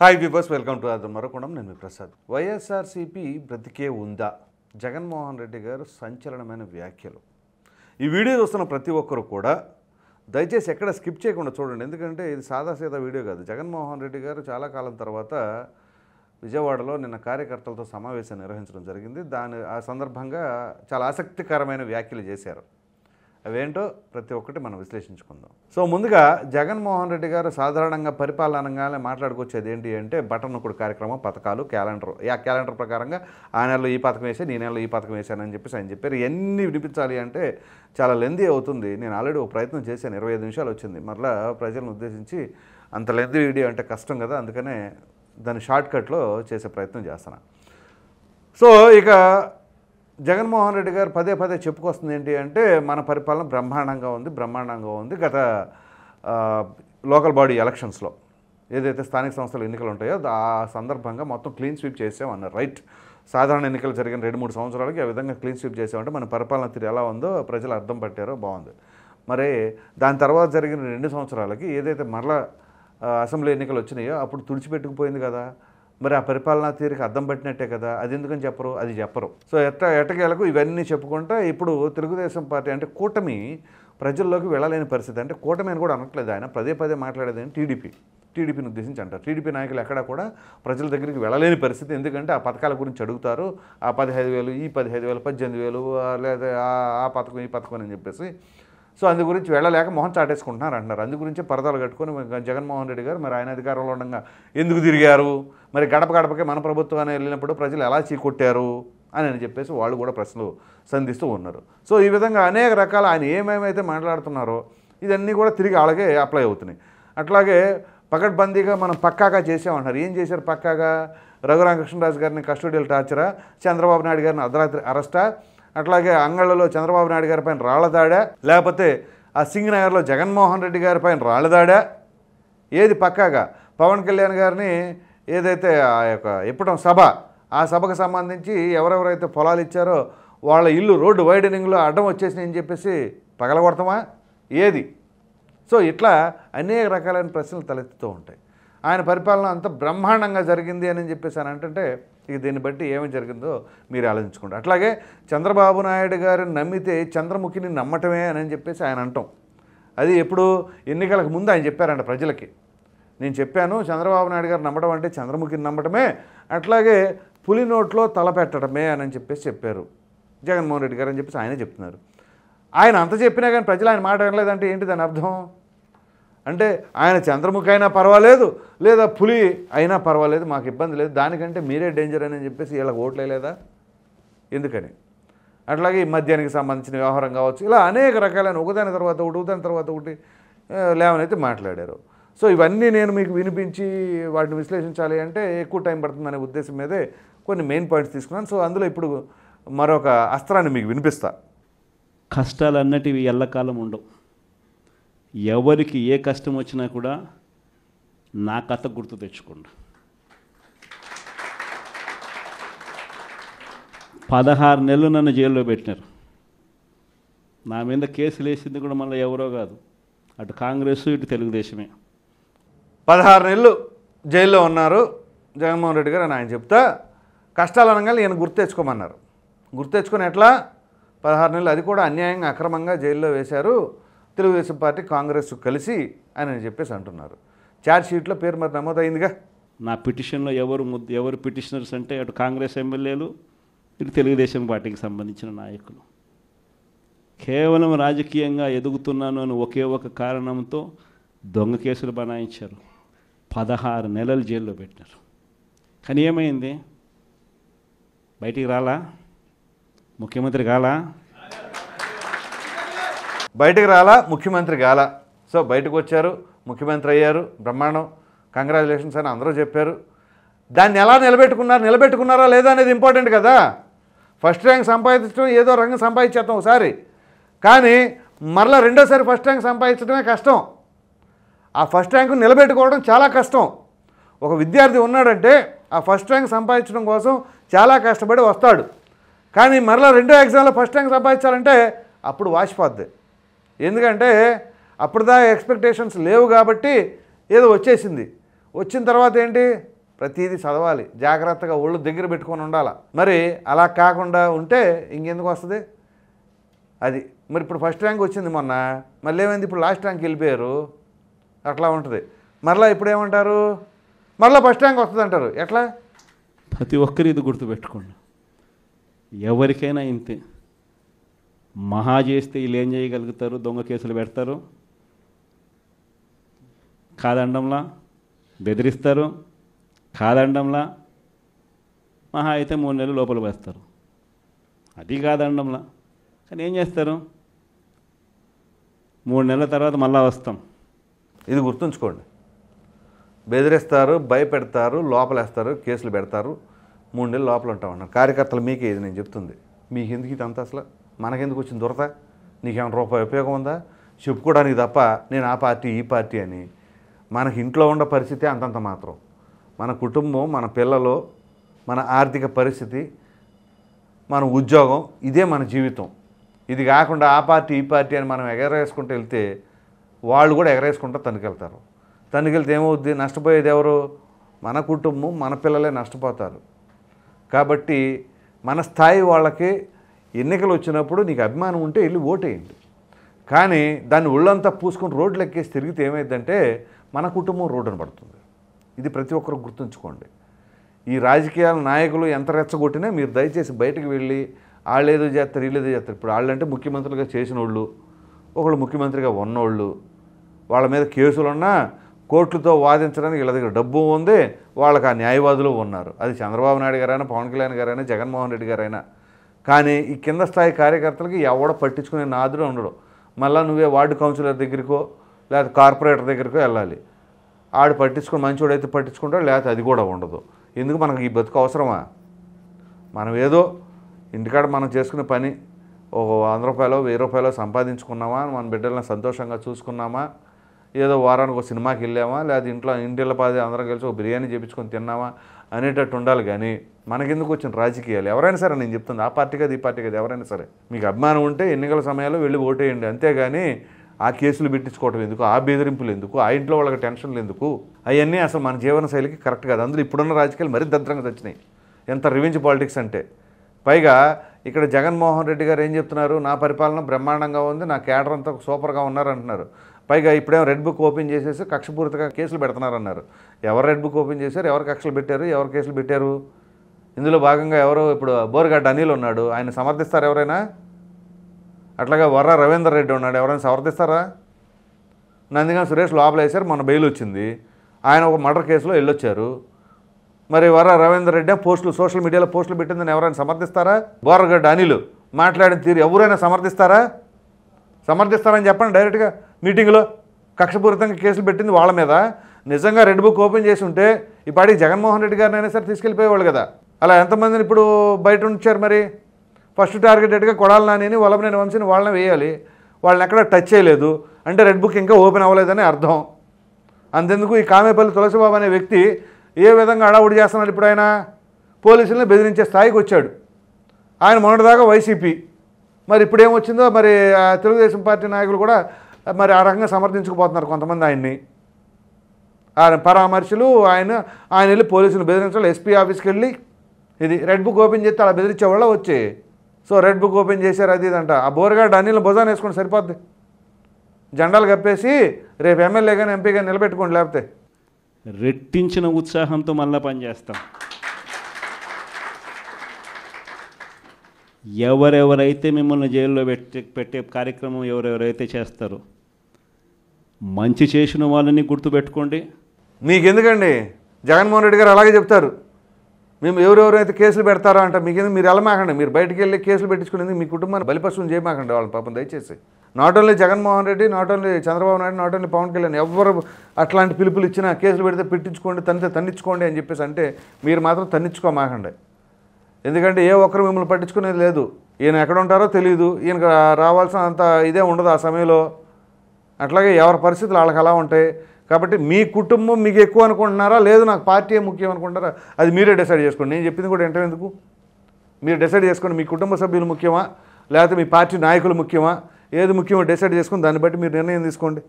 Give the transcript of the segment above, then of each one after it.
Hi viewers, welcome to other మరొకడం. నేను మీ ప్రసాద్. వైఎస్ఆర్సీపీ బ్రతికే ఉందా? జగన్మోహన్ రెడ్డి గారు సంచలనమైన వ్యాఖ్యలు. ఈ వీడియో చూస్తున్న ప్రతి ఒక్కరు కూడా దయచేసి ఎక్కడ స్కిప్ చేయకుండా చూడండి, ఎందుకంటే ఇది సాదాసీదా వీడియో కాదు. జగన్మోహన్ రెడ్డి గారు చాలా కాలం తర్వాత విజయవాడలో నిన్న కార్యకర్తలతో సమావేశం నిర్వహించడం జరిగింది. ఆ సందర్భంగా చాలా ఆసక్తికరమైన వ్యాఖ్యలు చేశారు. అవేంటో ప్రతి ఒక్కటి మనం విశ్లేషించుకుందాం. సో ముందుగా జగన్మోహన్ రెడ్డి గారు సాధారణంగా పరిపాలనగానే మాట్లాడుకొచ్చేది ఏంటి అంటే బటన్ నొక్కుడు కార్యక్రమం, పథకాలు, క్యాలెండర్. ఆ క్యాలెండర్ ప్రకారంగా ఆ నెలలో ఈ పథకం వేసాను, ఈ నెలలో ఈ పథకం వేసానని చెప్పేసి ఆయన చెప్పారు. ఎన్ని వినిపించాలి అంటే చాలా లెందీ అవుతుంది. నేను ఆల్రెడీ ఒక ప్రయత్నం చేశాను, 25 నిమిషాలు వచ్చింది. మరలా ప్రజలను ఉద్దేశించి అంత లెందీ వీడియో అంటే కష్టం కదా, అందుకనే దాన్ని షార్ట్కట్లో చేసే ప్రయత్నం చేస్తున్నాను. సో ఇక జగన్మోహన్ రెడ్డి గారు పదే పదే చెప్పుకొస్తుంది ఏంటి అంటే మన పరిపాలన బ్రహ్మాండంగా ఉంది. గత లోకల్ బాడీ ఎలక్షన్స్లో ఏదైతే స్థానిక సంస్థల ఎన్నికలు ఉంటాయో ఆ సందర్భంగా మొత్తం క్లీన్ స్వీప్ చేసామన్నారు. రైట్, సాధారణ ఎన్నికలు జరిగిన 2-3 సంవత్సరాలకి ఆ విధంగా క్లీన్ స్వీప్ చేసామంటే మన పరిపాలన తీరు ఎలా ఉందో ప్రజలు అర్థం పట్టారో, బాగుంది. మరి దాని తర్వాత జరిగిన 2 సంవత్సరాలకి ఏదైతే మరలా అసెంబ్లీ ఎన్నికలు వచ్చినాయో అప్పుడు తుడిచిపెట్టుకుపోయింది కదా, మరి ఆ పరిపాలనా తీరుకి అద్దం పట్టినట్టే కదా. అది ఎందుకని చెప్పరు, అది చెప్పరు. సో ఎట్టకేలకు ఇవన్నీ చెప్పుకుంటా ఇప్పుడు తెలుగుదేశం పార్టీ అంటే కూటమి ప్రజల్లోకి వెళ్ళలేని పరిస్థితి. అంటే కూటమి అని కూడా అనట్లేదు ఆయన, పదే మాట్లాడేది అని టీడీపీని ఉద్దేశించి అంటారు. టీడీపీ నాయకులు ఎక్కడా కూడా ప్రజల దగ్గరికి వెళ్ళలేని పరిస్థితి. ఎందుకంటే ఆ పథకాల గురించి అడుగుతారు. ఆ 15,000, ఈ 15,000, 18,000 లేదా ఆ పథకం ఈ పథకం అని చెప్పేసి. సో అందు గురించి వెళ్ళలేక మొహం చాటేసుకుంటున్నారు అంటున్నారు. అందు గురించి పరదాలు కట్టుకొని జగన్మోహన్ రెడ్డి గారు మరి ఆయన అధికారంలో ఉండగా ఎందుకు తిరిగారు, మరి గడపకే మన ప్రభుత్వాన్ని వెళ్ళినప్పుడు ప్రజలు ఎలా చీకొట్టారు అని చెప్పేసి వాళ్ళు కూడా ప్రశ్నలు సంధిస్తూ ఉన్నారు. సో ఈ విధంగా అనేక రకాల ఆయన ఏమేమైతే మాట్లాడుతున్నారో ఇదన్నీ కూడా తిరిగి అలాగే అప్లై అవుతున్నాయి. అట్లాగే పకడ్బందీగా మనం పక్కాగా చేసామంటున్నారు. ఏం చేశారు పక్కాగా? రఘురామకృష్ణరాజు గారిని కస్టోడియల్ టార్చరా, చంద్రబాబు నాయుడు గారిని అర్ధరాత్రి అరెస్టా, అట్లాగే అంగళ్ళలో చంద్రబాబు నాయుడు గారి పైన రాళ్లదాడా, లేకపోతే ఆ సింగనగర్లో జగన్మోహన్ రెడ్డి గారి పైన రాళ్లదాడా, ఏది పక్కాగా? పవన్ కళ్యాణ్ గారిని ఏదైతే ఆ యొక్క ఇప్పటం సభ, ఆ సభకు సంబంధించి ఎవరెవరైతే పొలాలు ఇచ్చారో వాళ్ళ ఇల్లు రోడ్డు వైడనింగ్లో అడ్డం వచ్చేసినాయి అని చెప్పేసి పగలగొడతామా ఏది? సో ఇట్లా అనేక రకాలైన ప్రశ్నలు తలెత్తుతూ ఉంటాయి. ఆయన పరిపాలన అంత బ్రహ్మాండంగా జరిగింది అని చెప్పేసి అని అంటే ఇక దీన్ని బట్టి ఏమి జరిగిందో మీరు ఆలోచించుకోండి. అట్లాగే చంద్రబాబు నాయుడు గారిని నమ్మితే చంద్రముఖిని నమ్మటమే అని చెప్పేసి ఆయన అంటాం. అది ఎప్పుడు ఎన్నికలకు ముందు ఆయన చెప్పారంట ప్రజలకి. నేను చెప్పాను చంద్రబాబు నాయుడు గారు నమ్మడం అంటే చంద్రముఖిని నమ్మటమే, అట్లాగే పులి నోట్లో తల పెట్టడమే అని చెప్పేసి చెప్పారు జగన్మోహన్ రెడ్డి గారు అని చెప్పేసి ఆయనే చెప్తున్నారు. ఆయన అంత చెప్పినా కానీ ప్రజలు ఆయన మాట వినలేదంటే ఏంటి దాని అర్థం? అంటే ఆయన చంద్రముఖి అయినా పర్వాలేదు, లేదా పులి అయినా పర్వాలేదు, మాకు ఇబ్బంది లేదు, దానికంటే మీరే డేంజర్ అని చెప్పేసి వీళ్ళకి ఓట్లు వేయలేదా? ఎందుకని? అట్లాగే ఈ మద్యానికి సంబంధించిన వ్యవహారం కావచ్చు, ఇలా అనేక రకాలైన ఒకదాని తర్వాత ఒకటి లేవనైతే మాట్లాడారు. సో ఇవన్నీ నేను మీకు వినిపించి వాటిని విశ్లేషించాలి అంటే ఎక్కువ టైం పడుతుందనే ఉద్దేశం మీదే కొన్ని మెయిన్ పాయింట్స్ తీసుకున్నాను. సో అందులో ఇప్పుడు మరొక అస్త్రాన్ని మీకు వినిపిస్తా. కష్టాలు అన్నటివి ఎల్లకాలం ఉండవు. ఎవరికి ఏ కష్టం వచ్చినా కూడా నా కథ గుర్తు తెచ్చుకోండి. 16 నెలలు నన్ను జైల్లో పెట్టినారు. నా మీద కేసులు వేసింది కూడా మళ్ళీ ఎవరో కాదు, అటు కాంగ్రెస్ ఇటు తెలుగుదేశమే. 16 నెలలు జైల్లో ఉన్నారు జగన్మోహన్ రెడ్డి గారు అని ఆయన చెప్తా కష్టాలు అనగానే ఈయన గుర్తు తెచ్చుకోమన్నారు. గుర్తు తెచ్చుకొని ఎట్లా 16 నెలలు అది కూడా అన్యాయంగా అక్రమంగా జైల్లో వేశారు తెలుగుదేశం పార్టీ కాంగ్రెస్ కలిసి అని చెప్పేసి అంటున్నారు. ఛార్జ్ షీట్లో పేరు మరి నమోదైందిగా. నా పిటిషన్లో ఎవరు పిటిషనర్స్ అంటే అటు కాంగ్రెస్ ఎమ్మెల్యేలు ఇటు తెలుగుదేశం పార్టీకి సంబంధించిన నాయకులు. కేవలం రాజకీయంగా ఎదుగుతున్నాను అని ఒకే ఒక కారణంతో దొంగ కేసులు బనాయించారు. 16 నెలలు జైల్లో పెట్టినారు. కానీ ఏమైంది? బయటికి రాలా? ముఖ్యమంత్రి కాలా? బయటకు రాలా, ముఖ్యమంత్రి కాలా. సో బయటకు వచ్చారు, ముఖ్యమంత్రి అయ్యారు, బ్రహ్మాండం, కంగ్రాచులేషన్స్ అని అందరూ చెప్పారు. దాన్ని ఎలా నిలబెట్టుకున్నారా లేదా అనేది ఇంపార్టెంట్ కదా. ఫస్ట్ ర్యాంక్ సంపాదించడం ఏదో రంగం సంపాదించేస్తాం ఒకసారి, కానీ మరలా రెండోసారి ఫస్ట్ ర్యాంక్ సంపాదించడమే కష్టం. ఆ ఫస్ట్ ర్యాంకు నిలబెట్టుకోవడం చాలా కష్టం. ఒక విద్యార్థి ఉన్నాడంటే ఆ ఫస్ట్ ర్యాంక్ సంపాదించడం కోసం చాలా కష్టపడి వస్తాడు, కానీ మరలా రెండో ఎగ్జామ్లో ఫస్ట్ ర్యాంక్ సంపాదించాలంటే అప్పుడు వాసిపోద్ది. ఎందుకంటే అప్పుడుదా ఎక్స్పెక్టేషన్స్ లేవు కాబట్టి ఏదో వచ్చేసింది. వచ్చిన తర్వాత ఏంటి, ప్రతిదీ చదవాలి, జాగ్రత్తగా ఒళ్ళు దగ్గర పెట్టుకొని ఉండాలి. మరి అలా కాకుండా ఉంటే ఇంకెందుకు వస్తుంది అది. మరి ఇప్పుడు ఫస్ట్ ర్యాంక్ వచ్చింది మొన్న, మళ్ళీ ఏమైంది, ఇప్పుడు లాస్ట్ ర్యాంక్ వెళ్ళిపోయారు, అట్లా ఉంటుంది. మరలా ఇప్పుడు ఏమంటారు, మరలా ఫస్ట్ ర్యాంక్ వస్తుంది అంటారు. ఎట్లా? ప్రతి ఒక్కరు ఇది గుర్తుపెట్టుకోండి, ఎవరికైనా ఇంతే. మహా చేస్తే వీళ్ళు ఏం చేయగలుగుతారు, దొంగ కేసులు పెడతారు, కాదండంలా బెదిరిస్తారు, కాదండంలా మహా అయితే 3 నెలలు లోపల వేస్తారు, అది కాదండంలా. కానీ ఏం చేస్తారు, 3 నెలల తర్వాత మళ్ళా వస్తాం. ఇది గుర్తుంచుకోండి. బెదిరిస్తారు, భయపెడతారు, లోపలేస్తారు, కేసులు పెడతారు, 3 నెలలు లోపల ఉంటామన్నారు. కార్యకర్తలు మీకే ఇది నేను చెప్తుంది. మీకు ఎందుకు ఇది అంతా, అసలు మనకెందుకు వచ్చింది దొరత? నీకేమైనా రూపాయి ఉపయోగం ఉందా చెప్పుకోవడానికి తప్ప, నేను ఆ పార్టీ ఈ పార్టీ అని. మనకి ఇంట్లో ఉన్న పరిస్థితి అంతంత మాత్రం. మన కుటుంబం, మన పిల్లలు, మన ఆర్థిక పరిస్థితి, మన ఉద్యోగం, ఇదే మన జీవితం. ఇది కాకుండా ఆ పార్టీ ఈ పార్టీ అని మనం ఎగరేసుకుంటూ వెళ్తే వాళ్ళు కూడా ఎగరేసుకుంటూ తనుకెళ్తారు. తనుకెళ్తే ఏమవుద్ది, నష్టపోయేది ఎవరు? మన కుటుంబం, మన పిల్లలే నష్టపోతారు. కాబట్టి మన స్థాయి వాళ్ళకి ఎన్నికలు వచ్చినప్పుడు నీకు అభిమానం ఉంటే వెళ్ళి ఓటేయండి. కానీ దాన్ని ఒళ్ళంతా పూసుకొని రోడ్లు ఎక్కేసి తిరిగితే ఏమైందంటే మన కుటుంబం రోడ్డున పడుతుంది. ఇది ప్రతి ఒక్కరు గుర్తుంచుకోండి. ఈ రాజకీయాల నాయకులు ఎంత రెచ్చగొట్టినా మీరు దయచేసి బయటకు వెళ్ళి వాళ్ళు ఏదో చేస్తారు, వీళ్ళు ఏదో చేస్తారు. ఇప్పుడు వాళ్ళంటే ముఖ్యమంత్రులుగా చేసిన వాళ్ళు, ఒకళ్ళు ముఖ్యమంత్రిగా ఉన్నోళ్ళు, వాళ్ళ మీద కేసులున్నా కోర్టులతో వాదించడానికి వీళ్ళ దగ్గర డబ్బు ఉంది, వాళ్ళకి ఆ న్యాయవాదులు ఉన్నారు. అది చంద్రబాబు నాయుడు గారైనా, పవన్ కళ్యాణ్ గారైనా, జగన్మోహన్ రెడ్డి గారైనా. కానీ ఈ కింద స్థాయి కార్యకర్తలకి ఎవడ పట్టించుకునే నాదుడు ఉండడు. మళ్ళీ నువ్వే వార్డు కౌన్సిలర్ దగ్గరికో లేకపోతే కార్పొరేటర్ దగ్గరికో వెళ్ళాలి. ఆడు పట్టించుకుని మంచోడైతే పట్టించుకుంటాడు, లేకపోతే అది కూడా ఉండదు. ఎందుకు మనకు ఈ బతుకు అవసరమా? మనం ఏదో ఇంటికాడ మనం చేసుకునే పని ఒక 100 రూపాయలు 1000 రూపాయలు సంపాదించుకున్నామా, మన బిడ్డలను సంతోషంగా చూసుకున్నామా, ఏదో వారానికి ఒక సినిమాకి వెళ్ళామా, లేదా ఇంటిళ్ళ పాది అందరం కలిసి ఒక బిర్యానీ చేయించుకొని తిన్నామా అనేటట్టు ఉండాలి. కానీ మనకెందుకు వచ్చిన రాజకీయాలు? ఎవరైనా సరే, నేను చెప్తుంది, ఆ పార్టీ కాదు ఈ పార్టీ కాదు, ఎవరైనా సరే మీకు అభిమానం ఉంటే ఎన్నికల సమయాల్లో వెళ్ళి ఓటేయండి. అంతేగాని ఆ కేసులు పెట్టించుకోవటం ఎందుకు, ఆ బెదిరింపులు ఎందుకు, ఆ ఇంట్లో వాళ్ళకి టెన్షన్లు ఎందుకు, అవన్నీ అసలు మన జీవన శైలికి కరెక్ట్ కాదు. అందులో ఇప్పుడున్న రాజకీయాలు మరీ దద్రంగా తెచ్చినాయి. ఎంత రివెంజ్ పాలిటిక్స్ అంటే. పైగా ఇక్కడ జగన్మోహన్ రెడ్డి గారు ఏం చెప్తున్నారు, నా పరిపాలన బ్రహ్మాండంగా ఉంది, నా క్యాడర్ అంతా సూపర్గా ఉన్నారంటున్నారు. పైగా ఇప్పుడేమో రెడ్ బుక్ ఓపెన్ చేసేసి కక్షపూరితగా కేసులు పెడుతున్నారన్నారు. ఎవరు రెడ్ బుక్ ఓపెన్ చేశారు, ఎవరు కక్షలు పెట్టారు, ఎవరు కేసులు పెట్టారు? ఇందులో భాగంగా ఎవరో ఇప్పుడు బోరుగడ్డ అనిల్ ఉన్నాడు, ఆయన సమర్థిస్తారు ఎవరైనా? అట్లాగే వర్ర రవీందర్ రెడ్డి ఉన్నాడు, ఎవరైనా సమర్థిస్తారా? నందిగాం సురేష్ లోపల వేశారు, మొన్న బెయిల్ వచ్చింది, ఆయన ఒక మర్డర్ కేసులో వెళ్ళొచ్చారు. మరి వర్ర రవీందర్ రెడ్డి పోస్టులు సోషల్ మీడియాలో పోస్టులు పెట్టిందని ఎవరైనా సమర్థిస్తారా? బోరగడ్డ అనిల్ మాట్లాడిన తీరు ఎవరైనా సమర్థిస్తారా? సమర్థిస్తారని చెప్పండి డైరెక్ట్గా మీటింగ్లో. కక్షపూరితంగా కేసులు పెట్టింది వాళ్ళ మీద. నిజంగా రెడ్ బుక్ ఓపెన్ చేసి ఉంటే ఈ పాటికి జగన్మోహన్ రెడ్డి గారిని అయినా సరే తీసుకెళ్ళిపోయేవాళ్ళు కదా. అలా ఎంతమందిని ఇప్పుడు బయట ఉంచారు? మరి ఫస్ట్ టార్గెటెడ్గా కొడాలి నాని, వల్లభనేని వంశీని వాళ్ళని వేయాలి. వాళ్ళని ఎక్కడ టచ్ చేయలేదు అంటే రెడ్ బుక్ ఇంకా ఓపెన్ అవ్వలేదని అర్థం. అంతెందుకు ఈ కామేపల్లి తులసిబాబు అనే వ్యక్తి ఏ విధంగా అడావుడి చేస్తున్నాడు? ఇప్పుడు ఆయన పోలీసులను బెదిరించే స్థాయికి వచ్చాడు. ఆయన మొన్నటిదాకా వైసీపీ, మరి ఇప్పుడు ఏమొచ్చిందో మరి తెలుగుదేశం పార్టీ నాయకులు కూడా మరి ఆ రకంగా సమర్థించుకుపోతున్నారు కొంతమంది ఆయన్ని. ఆయన పరామర్శలు, ఆయన వెళ్ళి పోలీసులు బెదిరించాలి, ఎస్పీ ఆఫీస్కి వెళ్ళి ఇది రెడ్ బుక్ ఓపెన్ చేస్తే అలా బెదిరించేవాళ్ళ వచ్చి. సో రెడ్ బుక్ ఓపెన్ చేశారు అది ఇదంట. ఆ బోరగాడు అనిల్ భుజాన్ని వేసుకొని సరిపోద్ది, జెండాలు కప్పేసి రేపు ఎమ్మెల్యే కానీ ఎంపీ కానీ నిలబెట్టుకోండి. లేకపోతే రెట్టించిన ఉత్సాహంతో మళ్ళీ పనిచేస్తాం. ఎవరెవరైతే మిమ్మల్ని జైల్లో పెట్టే కార్యక్రమం ఎవరెవరైతే చేస్తారో మంచి చేసిన వాళ్ళని గుర్తుపెట్టుకోండి. మీకెందుకండి? జగన్మోహన్ రెడ్డి గారు అలాగే చెప్తారు, మేము ఎవరెవరైతే కేసులు పెడతారో అంట. మీకెందుకు? మీరు వెళ్ళమాకండి, మీరు బయటికి వెళ్ళి కేసులు పెట్టించుకునేందుకు మీ కుటుంబాన్ని బలిపశువులు చేయమాకండి వాళ్ళని పాపం దయచేసి. Not only Jaganmohan Reddy, not only Chandrababu Naidu, not only Pawan Kalyan, ఎవరు అట్లాంటి పిలుపులు ఇచ్చినా కేసులు పెడితే పెట్టించుకోండి, తన్నించుకోండి అని చెప్పేసి అంటే మీరు మాత్రం తన్నించుకోమాకండి. ఎందుకంటే ఏ ఒక్కరు మిమ్మల్ని పట్టించుకునేది లేదు. ఈయన ఎక్కడ ఉంటారో తెలియదు, ఈయనకు రావాల్సిన అంత ఇదే ఉండదు ఆ సమయంలో. అట్లాగే ఎవరి పరిస్థితులు వాళ్ళకి అలా ఉంటాయి. కాబట్టి మీ కుటుంబం మీకు ఎక్కువ అనుకుంటున్నారా, లేదు నాకు పార్టీ ముఖ్యం అనుకుంటారా, అది మీరే డిసైడ్ చేసుకోండి. నేను చెప్పింది కూడా ఎందుకు మీరు డిసైడ్ చేసుకోండి. మీ కుటుంబ సభ్యులు ముఖ్యమా, లేకపోతే మీ పార్టీ నాయకులు ముఖ్యమా, ఏది ముఖ్యమో డిసైడ్ చేసుకుని దాన్ని బట్టి మీరు నిర్ణయం తీసుకోండి.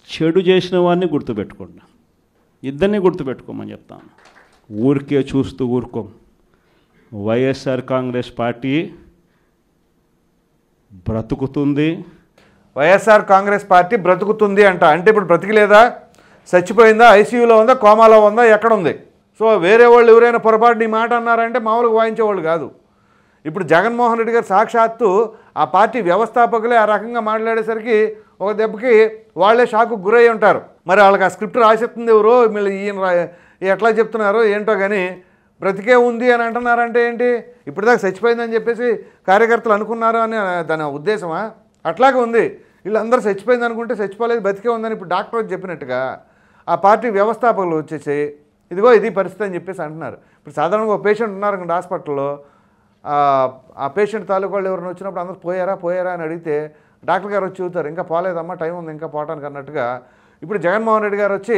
చెడు చేసిన వాడిని గుర్తుపెట్టుకోండి. ఇద్దరిని గుర్తుపెట్టుకోమని చెప్తాను. ఊరికే చూస్తూ ఊరుకోం. వైఎస్ఆర్ కాంగ్రెస్ పార్టీ బ్రతుకుతుంది. వైఎస్ఆర్ కాంగ్రెస్ పార్టీ బ్రతుకుతుంది అంట. అంటే ఇప్పుడు బ్రతికిలేదా, చచ్చిపోయిందా, ఐసీయూలో ఉందా, కోమాలో ఉందా, ఎక్కడ ఉంది? సో వేరే వాళ్ళు ఎవరైనా పొరపాటు ఈ మాట అన్నారంటే మామూలుగా వాయించేవాళ్ళు కాదు. ఇప్పుడు జగన్మోహన్ రెడ్డి గారు సాక్షాత్తు ఆ పార్టీ వ్యవస్థాపకులే ఆ రకంగా మాట్లాడేసరికి ఒక దెబ్బకి వాళ్ళే షాకు గురై ఉంటారు. మరి వాళ్ళకి ఆ స్క్రిప్ట్ రాసేస్తుంది ఎవరో, మళ్ళీ ఈయన ఎట్లా చెప్తున్నారో ఏంటో కానీ బ్రతికే ఉంది అని అంటున్నారంటే ఏంటి? ఇప్పటిదాకా చచ్చిపోయిందని చెప్పేసి కార్యకర్తలు అనుకున్నారు అని దాని ఉద్దేశమా? అట్లాగే ఉంది. వీళ్ళందరూ చచ్చిపోయింది అనుకుంటే చచ్చిపోలేదు, బతికే ఉందని ఇప్పుడు డాక్టర్ చెప్పినట్టుగా ఆ పార్టీ వ్యవస్థాపకులు వచ్చేసి ఇదిగో ఇది పరిస్థితి అని చెప్పేసి అంటున్నారు. ఇప్పుడు సాధారణంగా ఒక పేషెంట్ ఉన్నారు అనుకోండి హాస్పిటల్లో, ఆ పేషెంట్ తాలూకు వాళ్ళు ఎవరైనా వచ్చినప్పుడు అందరూ పోయారా అని అడిగితే డాక్టర్ గారు వచ్చి చూస్తారు, ఇంకా పోలేదమ్మా, టైం ఉంది ఇంకా పోవటానికి అన్నట్టుగా. ఇప్పుడు జగన్మోహన్ రెడ్డి గారు వచ్చి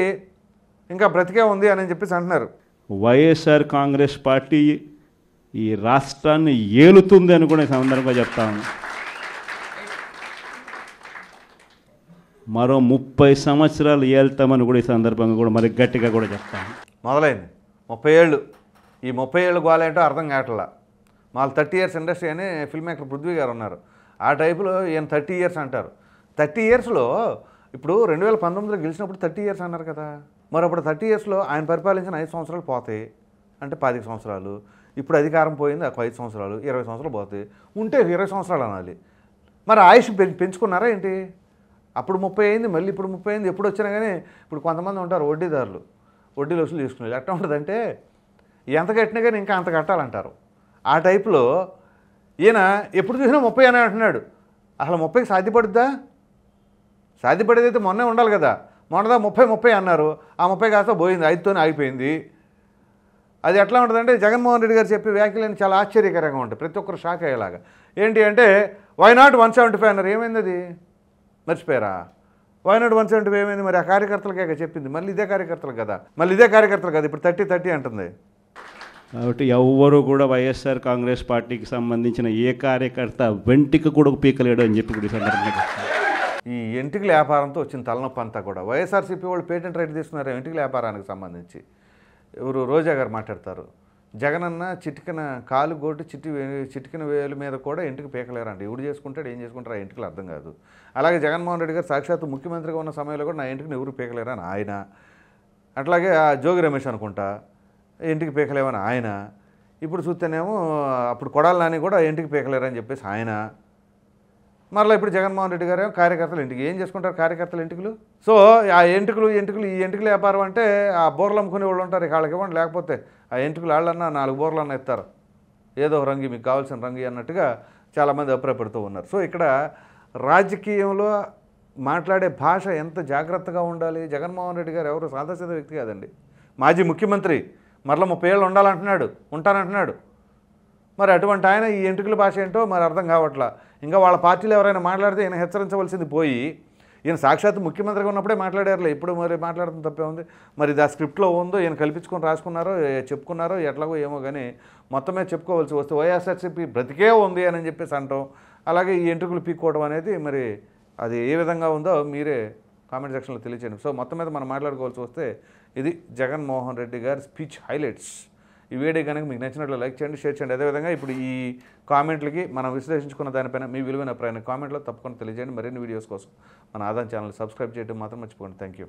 ఇంకా బ్రతికే ఉంది అని చెప్పేసి అంటున్నారు. వైఎస్ఆర్ కాంగ్రెస్ పార్టీ ఈ రాష్ట్రాన్ని ఏలుతుంది అని కూడా ఈ సందర్భంగా చెప్తాను. మరో 30 సంవత్సరాలు ఏళ్తామని కూడా ఈ సందర్భంగా కూడా మరి గట్టిగా కూడా చెప్తాను. మొదలైంది 30 ఏళ్ళు. ఈ 30 ఏళ్ళు గోలేంటో అర్థం కావట్లా. మాకు 30 ఇయర్స్ ఇండస్ట్రీ అని ఫిల్మ్ మేకర్ పృథ్వీ గారు ఉన్నారు. ఆ టైపులో ఈయన 30 ఇయర్స్ అంటారు. 30 ఇయర్స్లో ఇప్పుడు 2019లో గెలిచినప్పుడు 30 ఇయర్స్ అన్నారు కదా. మరి అప్పుడు 30 ఇయర్స్లో ఆయన పరిపాలించిన 5 సంవత్సరాలు పోతాయి అంటే 10 సంవత్సరాలు. ఇప్పుడు అధికారం పోయింది, 5 సంవత్సరాలు, 20 సంవత్సరాలు పోతాయి. ఉంటే 20 సంవత్సరాలు అనాలి. మరి ఆయుష్ పెంచుకున్నారా ఏంటి? అప్పుడు 30 అయింది, మళ్ళీ ఇప్పుడు 30 అయింది. ఎప్పుడు వచ్చినా కానీ ఇప్పుడు కొంతమంది ఉంటారు వడ్డీదారులు, వడ్డీలు వసూలు చేసుకునేది. ఎట్లా ఉంటుందంటే ఎంత కట్టినా కానీ ఇంకా అంత కట్టాలంటారు. ఆ టైపులో ఈయన ఎప్పుడు చూసినా 30 అనే అంటున్నాడు. అసలు 30కి సాధ్యపడుద్దా? సాధ్యపడేది అయితే మొన్నే ఉండాలి కదా. మొన్నదా 30 అన్నారు, ఆ 30 కాస్త పోయింది, 5తోనే ఆగిపోయింది. అది ఎట్లా ఉంటుందంటే జగన్మోహన్ రెడ్డి గారు చెప్పే వ్యాఖ్యలు చాలా ఆశ్చర్యకరంగా ఉంటాయి, ప్రతి ఒక్కరు షాక్ అయ్యేలాగా. ఏంటి అంటే వై నాట్ 175 అన్నారు. ఏమైంది అది? మర్చిపోయారా? వై నాట్ 175 ఏమైంది? మరి ఆ కార్యకర్తలకే చెప్పింది, మళ్ళీ ఇదే కార్యకర్తలు కదా, ఇప్పుడు 30 అంటుంది. కాబట్టి ఎవ్వరూ కూడా వైఎస్ఆర్ కాంగ్రెస్ పార్టీకి సంబంధించిన ఏ కార్యకర్త వెంటికి కూడా పీకలేడు అని చెప్పి కూడా ఈ సందర్భంగా ఈ ఎంటికల వ్యాపారంతో వచ్చిన తలనొప్పి అంతా కూడా వైఎస్ఆర్సీపీ వాళ్ళు పేటెంట్ రైట్ తీసుకున్నారు ఎంటికల వ్యాపారానికి సంబంధించి. ఎవరు రోజా గారు మాట్లాడతారు, జగనన్న చిటికిన కాలు గోటు చిటికిన వేలు మీద కూడా ఎంటికి పీకలేరంట. ఎవడు చేసుకుంటాడు, ఏం చేసుకుంటారు, ఆ ఎంటికలు అర్థం కాదు. అలాగే జగన్మోహన్ రెడ్డి గారు సాక్షాత్తు ముఖ్యమంత్రిగా ఉన్న సమయంలో కూడా నా ఇంటికి ఎవరు పీకలేరని ఆయన. అట్లాగే ఆ జోగి రమేష్ అనుకుంటా ఇంటికి పీకలేమని ఆయన. ఇప్పుడు చూస్తేనేమో అప్పుడు కొడాలి నాని కూడా ఇంటికి పీకలేరని చెప్పేసి ఆయన. మరలా ఇప్పుడు జగన్మోహన్ రెడ్డి గారు కార్యకర్తలు ఇంటికి ఏం చేసుకుంటారు కార్యకర్తలు ఎంటికలు? సో ఆ ఎంటికలు ఈ ఎంటికలు వ్యాపారం అంటే ఆ బోర్లు అమ్ముకునే వాళ్ళు ఉంటారు, వాళ్ళకి ఇవ్వండి, లేకపోతే ఆ ఎంటికలు వాళ్ళన్నా 4 బోర్లన్నా ఇస్తారు, ఏదో రంగు మీకు కావాల్సిన రంగు అన్నట్టుగా చాలామంది అభిప్రాయపడుతూ ఉన్నారు. సో ఇక్కడ రాజకీయంలో మాట్లాడే భాష ఎంత జాగ్రత్తగా ఉండాలి. జగన్మోహన్ రెడ్డి గారు ఎవరు సాదాసీద వ్యక్తి కాదండి, మాజీ ముఖ్యమంత్రి, మరలా 30 ఏళ్ళు ఉంటానంటున్నాడు. మరి అటువంటి ఆయన ఈ ఎంట్రుకల భాష ఏంటో మరి అర్థం కావట్లా. ఇంకా వాళ్ళ పార్టీలో ఎవరైనా మాట్లాడితే ఈయన హెచ్చరించవలసింది పోయి ఈయన సాక్షాత్తు ముఖ్యమంత్రిగా ఉన్నప్పుడే మాట్లాడారులే, ఇప్పుడు మరి మాట్లాడడం తప్పే ఉంది. మరి ఇది ఆ స్క్రిప్ట్లో ఉందో ఈయన కల్పించుకొని రాసుకున్నారో చెప్పుకున్నారో ఎట్లాగో ఏమో కానీ మొత్తమే చెప్పుకోవాల్సి వస్తే వైఎస్ఆర్సీపీ బ్రతికే ఉంది అని చెప్పేసి అంటాం. అలాగే ఈ ఎంట్రుకలు పీక్కోవడం అనేది మరి అది ఏ విధంగా ఉందో మీరే కామెంట్ సెక్షన్లో తెలియచేయండి. సో మొత్తం మీద మనం మాట్లాడుకోవాల్సి వస్తే ఇది జగన్మోహన్ రెడ్డి గారి స్పీచ్ హైలైట్స్. ఈ వీడియో కనుక మీకు నచ్చినట్లు లైక్ చేయండి, షేర్ చేయండి. అదేవిధంగా ఇప్పుడు ఈ కామెంట్లకి మనం విశ్లేషించుకున్న దానిపైన మీ విలువైన అభిప్రాయాన్ని కామెంట్లో తప్పకుండా తెలియజేయండి. మరిన్ని వీడియోస్ కోసం మన ఆదాన్ ఛానల్ సబ్స్క్రైబ్ చేయడం మాత్రం మర్చిపోండి. Thank you.